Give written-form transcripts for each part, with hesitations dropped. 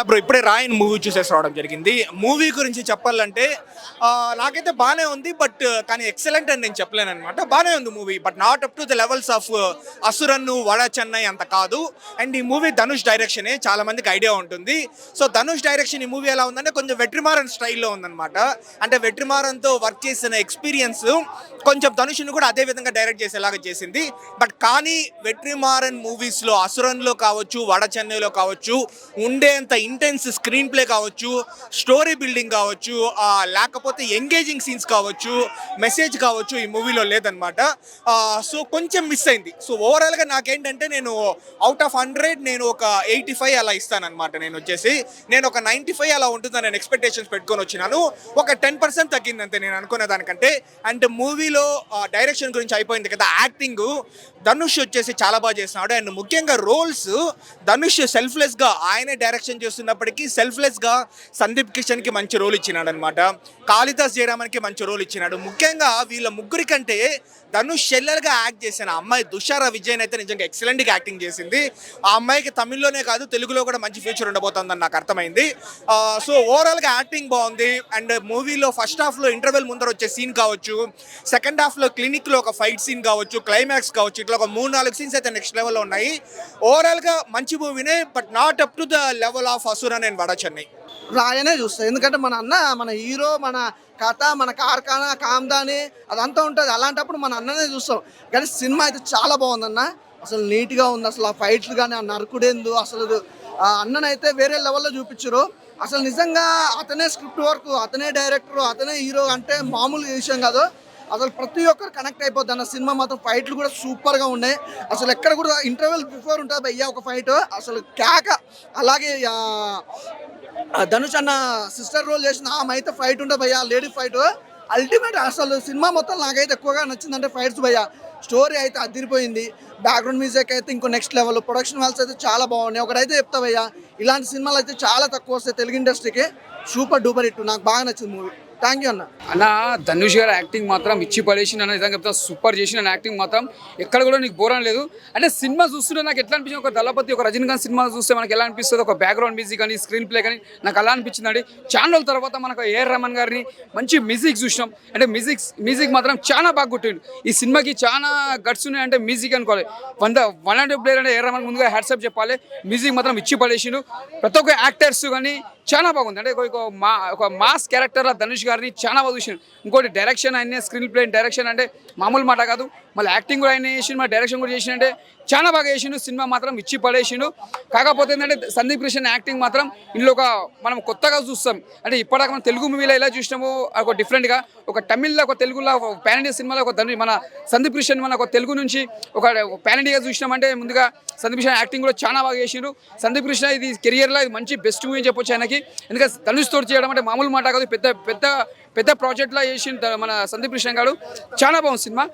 Bro ఇప్పుడే రాయన్ movie చూసేసి రావడం జరిగింది. మూవీ గురించి చెప్పాలంటే నాకైతే బాగానే ఉంది. బట్ కానీ ఎక్సలెంట్ అని నేను చెప్పలేనమాట. బాగానే ఉంది movie, but not up to the levels of అసురన్ను, వడ చెన్నై అంత కాదు. అండ్ ఈ మూవీ ధనుష్ డైరెక్షనే, చాలా మందికి ఐడియా ఉంటుంది. సో ధనుష్ డైరెక్షన్ ఈ మూవీ ఎలా ఉందంటే కొంచెం వెట్రిమారన్ స్టైల్లో ఉందన్నమాట. అంటే వెట్రిమారన్తో వర్క్ చేసిన ఎక్స్పీరియన్స్ కొంచెం ధనుష్ని కూడా అదే విధంగా డైరెక్ట్ చేసేలాగా చేసింది. బట్ కానీ వెట్రిమారన్ మూవీస్లో అసురన్లో కావచ్చు, వడ చెన్నైలో కావచ్చు ఉండేంత ఇంటెన్స్ స్క్రీన్ ప్లే కావచ్చు, స్టోరీ బిల్డింగ్ కావచ్చు, లేకపోతే ఎంగేజింగ్ సీన్స్ కావచ్చు, మెసేజ్ కావచ్చు ఈ మూవీలో లేదనమాట. సో కొంచెం మిస్ అయింది. సో ఓవరాల్గా నాకేంటంటే నేను అవుట్ ఆఫ్ 100 నేను ఒక 85 అలా ఇస్తానమాట. నేను ఒక 95 అలా ఉంటుందని నేను ఎక్స్పెక్టేషన్స్ పెట్టుకొని వచ్చినాను. ఒక 10% తగ్గిందంతే నేను అనుకునే దానికంటే. అండ్ మూవీలో డైరెక్షన్ గురించి అయిపోయింది కదా, యాక్టింగ్ ధనుష్ వచ్చేసి చాలా బాగా చేస్తున్నాడు. అండ్ ముఖ్యంగా రోల్స్ ధనుష్ సెల్ఫ్లెస్గా ఆయనే డైరెక్షన్ చేస్తున్నప్పటికీ సెల్ఫ్లెస్గా సందీప్ కిషన్కి మంచి రోల్ ఇచ్చినాడు అనమాట. కాళిదాస్ జయరామన్కి మంచి రోల్ ఇచ్చినాడు. ముఖ్యంగా వీళ్ళ ముగ్గురి కంటే ధనుష్ చెల్లెలుగా యాక్ట్ చేసిన అమ్మాయి దుషారా విజయన్ అయితే నిజంగా ఎక్సలెంట్గా యాక్టింగ్ చేసింది. ఆ అమ్మాయికి తమిళ్లోనే కాదు తెలుగులో కూడా మంచి ఫ్యూచర్ ఉండబోతుందని నాకు అర్థమైంది. సో ఓవరాల్గా యాక్టింగ్ బాగుంది. అండ్ మూవీలో ఫస్ట్ హాఫ్లో ఇంటర్వెల్ ముందర వచ్చే సీన్ కావచ్చు, సెకండ్ హాఫ్లో క్లినిక్లో ఒక ఫైట్ సీన్ కావచ్చు, క్లైమాక్స్ కావచ్చు, ఇట్లా ఒక 3-4 సీన్స్ అయితే నెక్స్ట్ లెవెల్లో ఉన్నాయి. ఓవరాల్గా మంచి మూవీనే, but not up to the level of Asuran and Vada Chennai. రాయనే చూస్తాను, ఎందుకంటే మన అన్న, మన హీరో, మన కథ, మన కార్ఖానా, కామ్దాని అదంతా ఉంటుంది. అలాంటప్పుడు మన అన్ననే చూస్తాం. కానీ సినిమా అయితే చాలా బాగుందన్న, అసలు నీట్గా ఉంది. అసలు ఆ ఫైట్లు కానీ, ఆ నరకుడేందు, అసలు ఆ అన్ననైతే వేరే లెవెల్లో చూపించారు. అసలు నిజంగా అతనే స్క్రిప్ట్ వర్క్, అతనే డైరెక్టర్, అతనే హీరో అంటే మామూలు విషయం కాదు. అసలు ప్రతి ఒక్కరు కనెక్ట్ అయిపోద్ది అన్న. సినిమా మాత్రం ఫైట్లు కూడా సూపర్గా ఉన్నాయి. అసలు ఎక్కడ కూడా ఇంటర్వెల్ బిఫోర్ ఉంటుంది భయ్యా ఒక ఫైట్, అసలు కేక. అలాగే ధనుష్ అన్న సిస్టర్ రోల్ చేసిన ఆమె అయితే ఫైట్ ఉంటుంది భయ్యా, లేడీ ఫైట్ అల్టిమేట్. అసలు సినిమా మొత్తం నాకైతే ఎక్కువగా నచ్చిందంటే ఫైట్స్ భయ్యా. స్టోరీ అయితే అదిరిపోయింది, బ్యాక్గ్రౌండ్ మ్యూజిక్ అయితే ఇంకో నెక్స్ట్ లెవెల్, ప్రొడక్షన్ వాల్స్ అయితే చాలా బాగున్నాయి. ఒకటైతే చెప్తా భయ్యా, ఇలాంటి సినిమాలు అయితే చాలా తక్కువ వస్తాయి తెలుగు ఇండస్ట్రీకి. సూపర్ డూపర్ హిట్, నాకు బాగా నచ్చింది మూవీ. థ్యాంక్ యూ అన్న. అన్న ధనుష్ గారు యాక్టింగ్ మాత్రం ఇచ్చి పడేసి అన్న, నిజంగా చెప్తా సూపర్ చేసిన యాక్టింగ్ మాత్రం ఎక్కడ కూడా నీకు బోర్ అని లేదు. అంటే సినిమా చూస్తుంటే నాకు ఎట్లా అనిపించింది, ఒక దళపతి, ఒక రజనీకాంత్ సినిమా చూస్తే మనకి ఎలా అనిపిస్తుంది, ఒక బ్యాక్గ్రౌండ్ మ్యూజిక్ కానీ, స్క్రీన్ ప్లే కానీ నాకు అలా అనిపించింది అండి. చాలా రోజుల తర్వాత మనకు ఏఆర్ రెహమాన్ గారిని మంచి మ్యూజిక్ చూసినాం. అంటే మ్యూజిక్ మాత్రం చాలా బాగా కొట్టిండు. ఈ సినిమాకి చాలా గట్స్ ఉన్నాయి అంటే మ్యూజిక్ అనుకోవాలి. 100 ప్లేయర్ అంటే ఏఆర్ రెహమాన్ ముందుగా హ్యాట్సాప్ చెప్పాలి. మ్యూజిక్ మాత్రం ఇచ్చి పడేసిండు. ప్రతి ఒక్క యాక్టర్స్ కానీ చాలా బాగుంది. అంటే ఒక మాస్ క్యారెక్టర్ ధనుష్ గారిని చాలా బాగా చూసిండు. ఇంకోటి డైరెక్షన్ ఆయన, స్క్రీన్ ప్లే డైరెక్షన్ అంటే మామూలు మాట కాదు. మళ్ళీ యాక్టింగ్ కూడా ఆయన చేసిండు, మళ్ళీ డైరెక్షన్ కూడా చేసిండు. అంటే చాలా బాగా చేసిండు. సినిమా మాత్రం ఇచ్చి పడేసిండు. కాకపోతే ఏంటంటే సందీప్ కిషన్ యాక్టింగ్ మాత్రం ఇందులో మనం కొత్తగా చూస్తాం. అంటే ఇప్పటిదాకా మనం తెలుగు మూవీలో ఎలా చూసినామో ఒక డిఫరెంట్గా, ఒక తమిళ్లో, ఒక తెలుగులో, ఒక పాన్ ఇండియా సినిమాలో ఒక మన సందీప్ కిషన్ మన ఒక తెలుగు నుంచి ఒక పాన్ ఇండియా చూసినామంటే ముందుగా సందీప్ కిషన్ యాక్టింగ్ కూడా చాలా బాగా చేసిండు. సందీప్ కృష్ణ ఇది కెరియర్లో ఇది మంచి బెస్ట్ మూవీ అని చెప్పొచ్చు ఆయనకి. ఎందుకంటే ధనుష్ తోటి చేయడం అంటే మామూలు మాట కాదు. పెద్ద ప్రాజెక్ట్లో చేసిన మన సందీప్ కృష్ణ గారు చాలా బాగుంది సినిమా.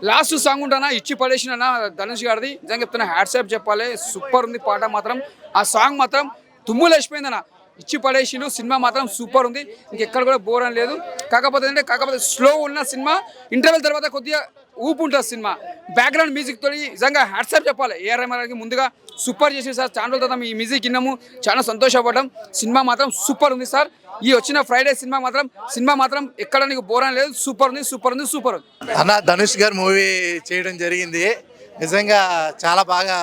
లాస్ట్ సాంగ్ ఉంటానా ఇచ్చి పడేసిన ధనుష్ గారిది, నిజంగా చెప్తున్నా హ్యాట్సాప్ చెప్పాలి. సూపర్ ఉంది పాట మాత్రం. ఆ సాంగ్ మాత్రం తుమ్ములు వేసిపోయిందన్న, ఇచ్చి పడేసిండు. సినిమా మాత్రం సూపర్ ఉంది, ఇంకెక్కడ కూడా బోర్ అని లేదు. కాకపోతే స్లో ఉన్న సినిమా, ఇంటర్వెల్ తర్వాత కొద్దిగా ఊపు ఉంటుంది సినిమా. బ్యాక్గ్రౌండ్ మ్యూజిక్ తోటి నిజంగా హ్యాట్సాప్ చెప్పాలి ఏఆర్ రెహమాన్ గారికి. ముందుగా సూపర్ చేసింది సార్. చాలా రోజుల తర్వాత ఈ మ్యూజిక్ విన్నాము, చాలా సంతోషపడ్డాం. సినిమా మాత్రం సూపర్ ఉంది సార్. ఈ వచ్చిన ఫ్రైడే సినిమా మాత్రం ఎక్కడ నీకు బోర్ అని లేదు. సూపర్ ఉంది. అన్న ధనుష్ గారు మూవీ చేయడం జరిగింది. నిజంగా చాలా బాగా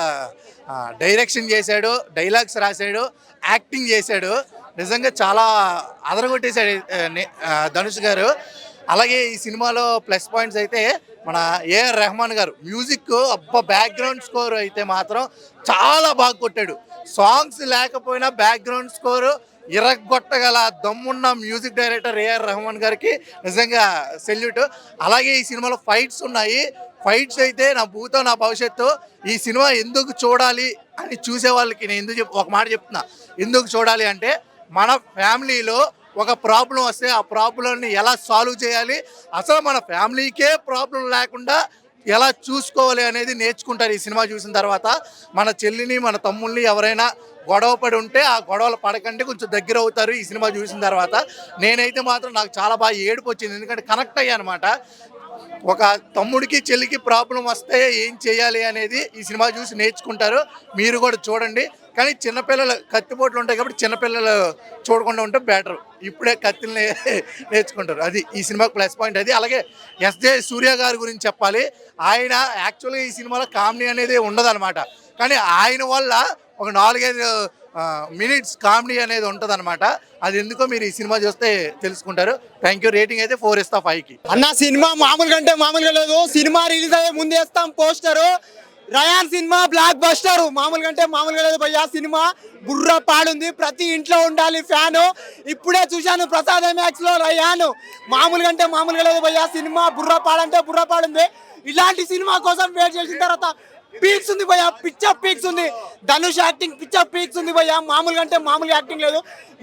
డైరెక్షన్ చేశాడు, డైలాగ్స్ రాశాడు, యాక్టింగ్ చేశాడు. నిజంగా చాలా అదరగొట్టేశాడు ధనుష్ గారు. అలాగే ఈ సినిమాలో ప్లస్ పాయింట్స్ అయితే మన ఏఆర్ రెహమాన్ గారు మ్యూజిక్, బ్యాక్గ్రౌండ్ స్కోర్ అయితే మాత్రం చాలా బాగా కొట్టాడు. సాంగ్స్ లేకపోయినా బ్యాక్గ్రౌండ్ స్కోరు ఇరగొట్టగల దమ్మున్న మ్యూజిక్ డైరెక్టర్ ఏఆర్ రెహమాన్ గారికి నిజంగా సెల్యూట్. అలాగే ఈ సినిమాలో ఫైట్స్ ఉన్నాయి. ఫైట్స్ అయితే నా భూతో నా భవిష్యత్తు. ఈ సినిమా ఎందుకు చూడాలి అని చూసే వాళ్ళకి నేను ఒక మాట చెప్తున్నా. ఎందుకు చూడాలి అంటే, మన ఫ్యామిలీలో ఒక ప్రాబ్లం వస్తే ఆ ప్రాబ్లంని ఎలా సాల్వ్ చేయాలి, అసలు మన ఫ్యామిలీకే ప్రాబ్లం లేకుండా ఎలా చూసుకోవాలి అనేది నేర్చుకుంటారు ఈ సినిమా చూసిన తర్వాత. మన చెల్లిని, మన తమ్ముళ్ళని ఎవరైనా గొడవ పడి ఉంటే ఆ గొడవలు పడకంటే కొంచెం దగ్గర అవుతారు ఈ సినిమా చూసిన తర్వాత. నేనైతే మాత్రం నాకు చాలా బాగా ఏడుపు వచ్చింది, ఎందుకంటే కనెక్ట్ అయ్యా అనమాట. ఒక తమ్ముడికి చెల్లికి ప్రాబ్లం వస్తే ఏం చేయాలి అనేది ఈ సినిమా చూసి నేర్చుకుంటారు. మీరు కూడా చూడండి. కానీ చిన్నపిల్లలు కత్తిపోట్లు ఉంటాయి కాబట్టి చిన్నపిల్లలు చూడకుండా ఉంటే బెటర్. ఇప్పుడే కత్తిని నేర్చుకుంటారు. అది ఈ సినిమాకి ప్లస్ పాయింట్. అది అలాగే ఎస్జే సూర్య గారి గురించి చెప్పాలి. ఆయన యాక్చువల్గా ఈ సినిమాలో కామెడీ అనేది ఉండదన్నమాట. కానీ ఆయన వల్ల ఒక 4-5 మినిట్స్ కామెడీ అనేది ఉంటుంది అనమాట. అది ఎందుకో మీరు ఈ సినిమా చూస్తే తెలుసుకుంటారు. Thank you. రేటింగ్ అయితే 4 ఇస్తా 5కి. అన్న సినిమా మామూలుగా అంటే మామూలుగా లేదు. సినిమా రిలీజ్ అయ్యే ముందు వేస్తాం poster. Raayan cinema blockbuster. మామూలుగా అంటే మామూలుగా లేదు భయ్యా. సినిమా బుర్ర పాడుంది. ప్రతి ఇంట్లో ఉండాలి ఫ్యాను. ఇప్పుడే చూశాను ప్రసాద్ మ్యాక్స్ లో రయాన్. మామూలుగా అంటే మామూలుగా లేదు భయ్యా. సినిమా బుర్ర పాడంటే బుర్ర పాడుంది. ఇలాంటి సినిమా కోసం వెయిట్ చేసిన తర్వాత పీక్స్ ఉంది భయ్యా. పిక్చర్ పీక్స్ ఉంది. ధనుష్ యాక్టింగ్ పిక్చర్ పీక్స్ ఉంది భయ్యా. మామూలుగా అంటే మామూలుగా యాక్టింగ్ లేదు.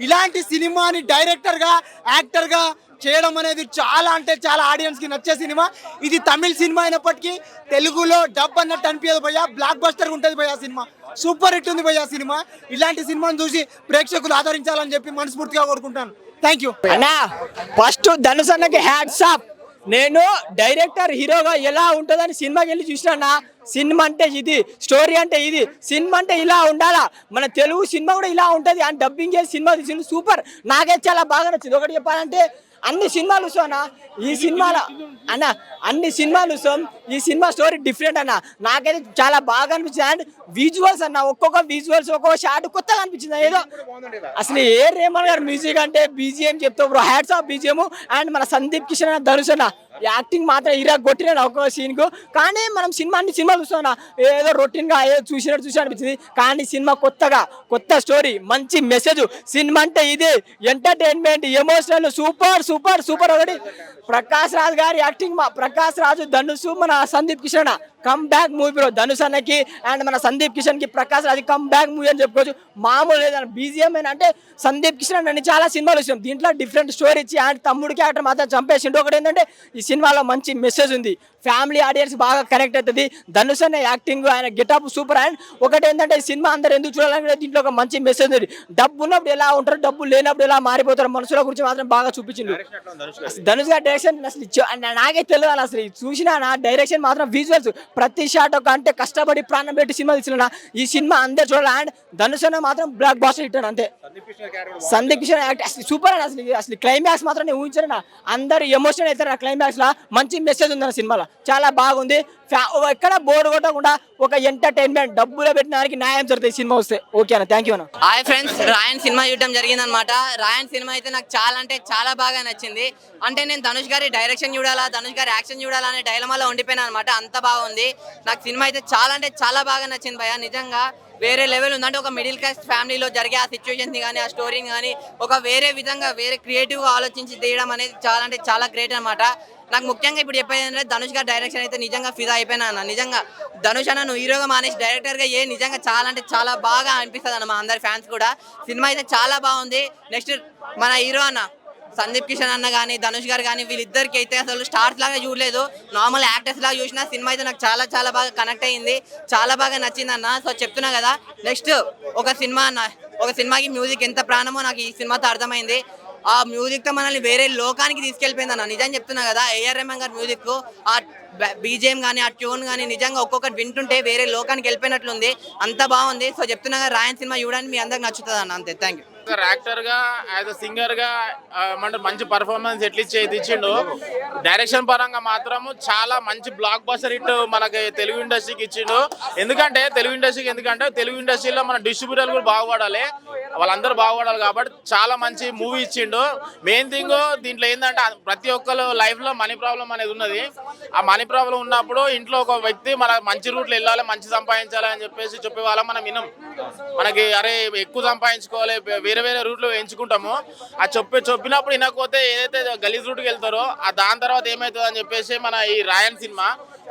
ఇలాంటి సినిమాని డైరెక్టర్గా యాక్టర్గా చేయడం అనేది చాలా అంటే చాలా ఆడియన్స్కి నచ్చే సినిమా. ఇది తమిళ సినిమా అయినప్పటికీ తెలుగులో డబ్ అన్నట్టు అనిపించదు భయ్యా. బ్లాక్ బస్టర్ ఉంటుంది భయ్యా. సినిమా సూపర్ హిట్ ఉంది భయ్యా. సినిమా ఇలాంటి సినిమాను చూసి ప్రేక్షకులు ఆదరించాలని చెప్పి మనస్ఫూర్తిగా కోరుకుంటాను. థ్యాంక్ యూ అన్నా. ఫస్ట్ ధనుష్ అన్నకి హ్యాట్స్ ఆఫ్. నేను డైరెక్టర్ హీరోగా ఎలా ఉంటుందని సినిమాకి వెళ్ళి చూసినా. సినిమా అంటే ఇది, స్టోరీ అంటే ఇది, సినిమా అంటే ఇలా ఉండాలా. మన తెలుగు సినిమా కూడా ఇలా ఉంటుంది అని డబ్బింగ్ చేసి సినిమా తీసింది. సూపర్. నాకైతే చాలా బాగా నచ్చింది. ఒకటి చెప్పాలంటే అన్ని సినిమాలు చూసానా ఈ సినిమాలో అన్న, అన్ని సినిమాలు చూసాం. ఈ సినిమా స్టోరీ డిఫరెంట్ అన్న. నాకైతే చాలా బాగా అనిపించింది. అండ్ విజువల్స్ అన్న, ఒక్కొక్క విజువల్స్ ఒక్కొక్క షాట్ కొత్తగా అనిపించింది. ఏదో అసలు ఏ రేమన్ గారు మ్యూజిక్ అంటే బీజిఎం చెప్తావు bro. Hats off BGM. And మన సందీప్ కిషన్ అన్న, ధనుష్ అన్న యాక్టింగ్ మాత్రం ఇరా కొట్టిన ఒక్కొక్క సీన్కు. కానీ మనం అన్ని సినిమాలు చూస్తాం ఏదో రొటీన్గా ఏదో చూసినట్టు అనిపించింది. కానీ సినిమా కొత్తగా, కొత్త స్టోరీ, మంచి మెసేజ్. సినిమా అంటే ఇది entertainment, emotional, super super super. ఒకటి ప్రకాష్ రాజ్ గారి యాక్టింగ్, ప్రకాష్ రాజు, ధనుష్, మన Sandeep Kishan come back movie bro. Dhanush అన్నకి అండ్ మన సందీప్ కిషన్ కి Prakash Raj come back movie అని చెప్పుకోవచ్చు. మామూలు లేదన్న బీజిఎం అంటే సందీప్ కిషన్ అని చాలా సినిమాలు వచ్చాం. దీంట్లో డిఫరెంట్ స్టోరీ ఇచ్చి అండ్ తమ్ముడు క్యారెక్టర్ మాత్రం చంపేసిండు. ఒకటి ఏంటంటే ఈ సినిమాలో మంచి మెసేజ్ ఉంది. ఫ్యామిలీ ఆడియన్స్ బాగా కనెక్ట్ అవుతుంది. ధనుష్ అనే యాక్టింగ్, ఆయన గెటప్ సూపర్. అండ్ ఒకటి ఏంటంటే ఈ సినిమా అందరూ ఎందుకు చూడాలంటే దీంట్లో ఒక మంచి మెసేజ్ ఉంది. డబ్బు ఉన్నప్పుడు ఎలా ఉంటారు, డబ్బు లేనప్పుడు ఎలా మారిపోతారు, మనుషుల గురించి మాత్రం బాగా చూపించింది ధనుష్ గారి డైరెక్షన్. అసలు నాకే తెలియదు అసలు చూసిన నా డైరెక్షన్ మాత్రం విజువల్స్ ప్రతి షాట్ ఒక అంటే కష్టపడి ప్రాణం పెట్టి సినిమా తీసిన. ఈ సినిమా అందరు చూడాలి. అండ్ ధనుష్ అనే మాత్రం బ్లాక్ బాస్టర్ హిట్ అంతే. సందీప్ కిషన్ యాక్ట్ సూపర్ అని. అసలు క్లైమాక్స్ మాత్రం నేను ఊహించాను. అందరు ఎమోషనల్ అవుతారు ఆ క్లైమాక్స్ లో. మంచి మెసేజ్ ఉంది సినిమాలో, చాలా బాగుంది. ఎక్కడ బోర్ కొట్టకుండా ఒక ఎంటర్టైన్మెంట్, డబ్బులో పెట్టిన దానికి న్యాయం జరుగుతుంది సినిమా వస్తే. ఓకే అన్న, థ్యాంక్ యూ అన్న. హాయ్ ఫ్రెండ్స్, రాయన్ సినిమా చూడడం జరిగిందనమాట. రాయన్ సినిమా అయితే నాకు చాలా అంటే చాలా బాగా నచ్చింది. అంటే నేను ధనుష్ గారి డైరెక్షన్ చూడాలా, ధనుష్ గారి యాక్షన్ చూడాలా అనే డైలమాలో ఉండిపోయినా అనమాట. అంత బాగుంది. నాకు సినిమా అయితే చాలా అంటే చాలా బాగా నచ్చింది భయ్య. నిజంగా వేరే లెవెల్ ఉంది. అంటే ఒక మిడిల్ క్లాస్ ఫ్యామిలీలో జరిగే ఆ సిచ్యువేషన్స్ కానీ, ఆ స్టోరీని కానీ ఒక వేరే విధంగా, వేరే క్రియేటివ్గా ఆలోచించి తీయడం అనేది చాలా అంటే చాలా గ్రేట్ అనమాట. నాకు ముఖ్యంగా ఇప్పుడు చెప్పేది ఏంటంటే ధనుష్ గారి డైరెక్షన్ అయితే నిజంగా ఫిదా అయిపోయినా అన్న. నిజంగా ధనుష్ అన్న నువ్వు హీరోగా మానేసి డైరెక్టర్గా నిజంగా చాలా అంటే చాలా బాగా అనిపిస్తుంది అన్న. మా అందరి ఫ్యాన్స్ కూడా సినిమా అయితే చాలా బాగుంది. నెక్స్ట్ మన హీరో అన్న సందీప్ కిషన్ అన్న కానీ, ధనుష్ గారు కానీ, వీళ్ళిద్దరికి అయితే అసలు స్టార్స్ లాగా చూడలేదు, నార్మల్ యాక్టర్స్ లాగా చూసిన. సినిమా అయితే నాకు చాలా చాలా బాగా కనెక్ట్ అయ్యింది, చాలా బాగా నచ్చింది అన్న. సో చెప్తున్నా కదా, నెక్స్ట్ ఒక సినిమా అన్న, ఒక సినిమాకి మ్యూజిక్ ఎంత ప్రాణమో నాకు ఈ సినిమాతో అర్థమైంది. ఆ మ్యూజిక్తో మనల్ని వేరే లోకానికి తీసుకెళ్ళిపోయింది అన్న. నిజం చెప్తున్నా కదా, ఏఆర్ రెహమాన్ గారి మ్యూజిక్, ఆ బీజేఎం కానీ, ఆ ట్యూన్ కానీ నిజంగా ఒక్కొక్కటి వింటుంటే వేరే లోకానికి వెళ్ళిపోయినట్లుంది. అంత బాగుంది. సో చెప్తున్నా కదా, రాయన్ సినిమా చూడడానికి మీ అందరికి నచ్చుతుంది అన్న. అంతే, థ్యాంక్ యూ. యాక్టర్ గా, యాజ్ అ సింగర్ గా మంచి పర్ఫార్మెన్స్ ఇచ్చిండు. డైరెక్షన్ పరంగా మాత్రము చాలా మంచి బ్లాక్ బస్టర్ హిట్ మనకి తెలుగు ఇండస్ట్రీకి ఇచ్చిండు. ఎందుకంటే తెలుగు ఇండస్ట్రీలో మన డిస్ట్రిబ్యూటర్లు కూడా బాగుపడాలి, వాళ్ళందరూ బాగుపడాలి కాబట్టి చాలా మంచి మూవీ ఇచ్చిండు. మెయిన్ థింగ్ దీంట్లో ఏంటంటే ప్రతి ఒక్కరు లైఫ్ లో మనీ ప్రాబ్లం అనేది ఉన్నది. ఆ మనీ ప్రాబ్లం ఉన్నప్పుడు ఇంట్లో ఒక వ్యక్తి మన మంచి రూట్లో వెళ్ళాలి, మంచి సంపాదించాలి అని చెప్పే వాళ్ళం మనం వినం. మనకి అరే ఎక్కువ సంపాదించుకోవాలి, వేరే వేరే రూట్లో ఎంచుకుంటాము. ఆ చెప్పినప్పుడు వినకపోతే ఏదైతే గలీజ్ రూట్కి వెళ్తారో దాని తర్వాత ఏమవుతుంది అని చెప్పేసి మన ఈ రాయన్ సినిమా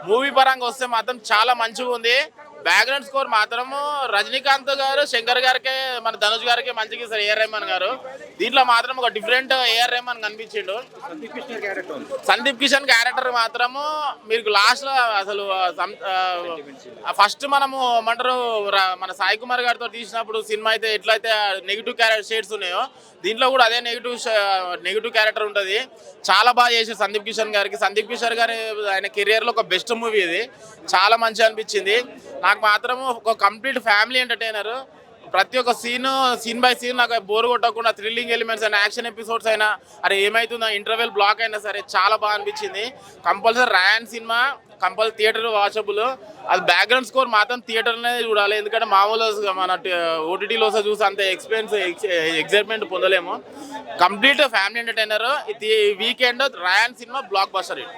మూవీ పరంగా వస్తే మాత్రం చాలా మంచిగా ఉంది. బ్యాక్గ్రౌండ్ స్కోర్ మాత్రము రజనీకాంత్ గారు, శంకర్ గారికి, మన ధనుష్ గారికి మంచిగా ఇస్తారు ఏఆర్ రెహమాన్ గారు. దీంట్లో మాత్రం ఒక డిఫరెంట్ ఏఆర్ రెహమాన్ కనిపించిండు. సందీప్ కిషన్ క్యారెక్టర్ మాత్రము మీకు లాస్ట్ లో అసలు ఫస్ట్ మనము ఏమంటారు మన సాయి కుమార్ గారితో తీసినప్పుడు సినిమా అయితే ఎట్లయితే నెగిటివ్ షేడ్స్ ఉన్నాయో దీంట్లో కూడా అదే నెగిటివ్ క్యారెక్టర్ ఉంటుంది. చాలా బాగా చేశారు సందీప్ కిషన్ గారికి. సందీప్ కిషన్ గారి ఆయన కెరియర్లో ఒక బెస్ట్ మూవీ ఇది, చాలా మంచిగా అనిపించింది నాకు మాత్రము. ఒక కంప్లీట్ ఫ్యామిలీ ఎంటర్టైనర్, ప్రతి ఒక్క సీన్ బై సీన్ నాకు బోర్ కొట్టకుండా థ్రిల్లింగ్ ఎలిమెంట్స్ అయినా యాక్షన్ ఎపిసోడ్స్ అయినా అరే ఏమైతుందో ఇంటర్వెల్ బ్లాక్ అయినా సరే చాలా బాగా అనిపించింది. Compulsory Raayan cinema theatre watchable. అది బ్యాక్గ్రౌండ్ స్కోర్ మాత్రం థియేటర్నే చూడాలి, ఎందుకంటే మామూలుగా మన ఓటీటీలో చూసి అంత ఎక్సైట్మెంట్ పొందలేము. Complete family entertainer. ఇది weekend Raayan cinema blockbuster hit.